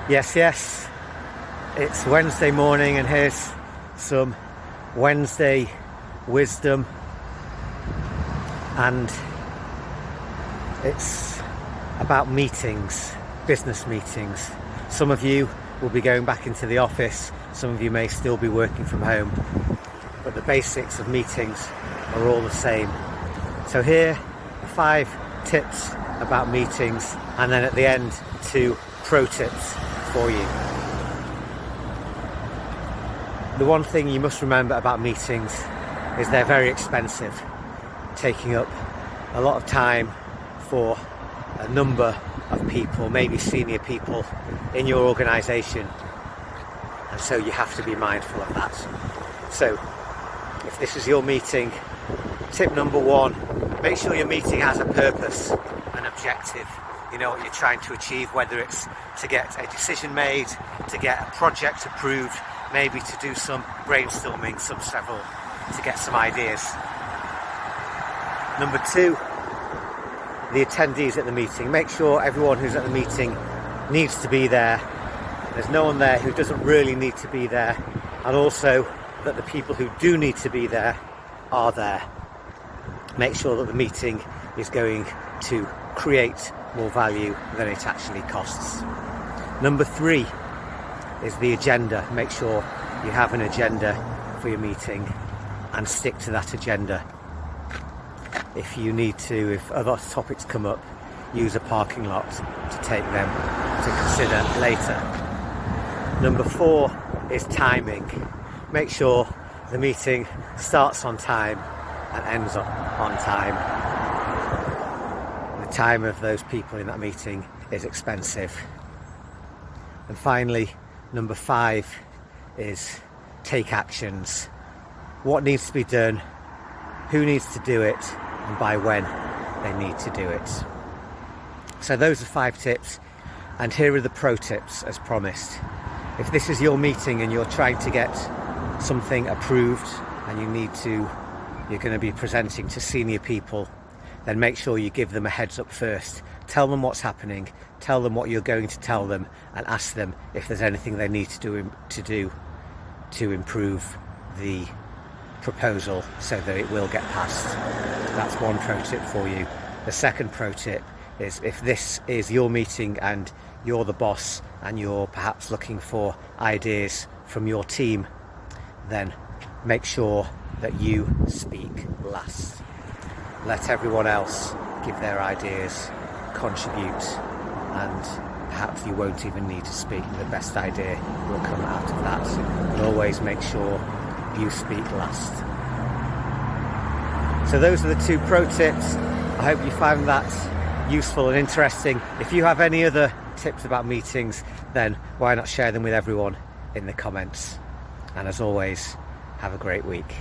Yes, it's Wednesday morning and here's some Wednesday wisdom, and it's about meetings, business meetings. Some of you will be going back into the office, some of you may still be working from home, but the basics of meetings are all the same. So here are 5 tips about meetings, and then at the end 2 pro tips for you. The one thing you must remember about meetings is they're very expensive, taking up a lot of time for a number of people, maybe senior people in your organisation, and so you have to be mindful of that. So if this is your meeting, tip number 1, make sure your meeting has a purpose, an objective. You know what you're trying to achieve, whether it's to get a decision made, to get a project approved, maybe to do some brainstorming, some several, to get some ideas. Number 2, the attendees at the meeting. Make sure everyone who's at the meeting needs to be there. There's no one there who doesn't really need to be there, and also that the people who do need to be there are there. Make sure that the meeting is going to create more value than it actually costs. Number 3 is the agenda. Make sure you have an agenda for your meeting and stick to that agenda. If you need to, if other topics come up, use a parking lot to take them to consider later. Number 4 is timing. Make sure the meeting starts on time and ends on time. The time of those people in that meeting is expensive. And finally, number 5 is take actions. What needs to be done, who needs to do it, and by when they need to do it. So those are 5 tips, and here are the pro tips as promised. If this is your meeting and you're trying to get something approved and you're going to be presenting to senior people, then make sure you give them a heads up first. Tell them what's happening, tell them what you're going to tell them, and ask them if there's anything they need to do to improve the proposal so that it will get passed. That's one pro tip for you. The second pro tip is, if this is your meeting and you're the boss and you're perhaps looking for ideas from your team, then make sure that you speak last. Let everyone else give their ideas, contribute, and perhaps you won't even need to speak. The best idea will come out of that. But always make sure you speak last. So those are the 2 pro tips. I hope you found that useful and interesting. If you have any other tips about meetings, then why not share them with everyone in the comments. And as always, have a great week.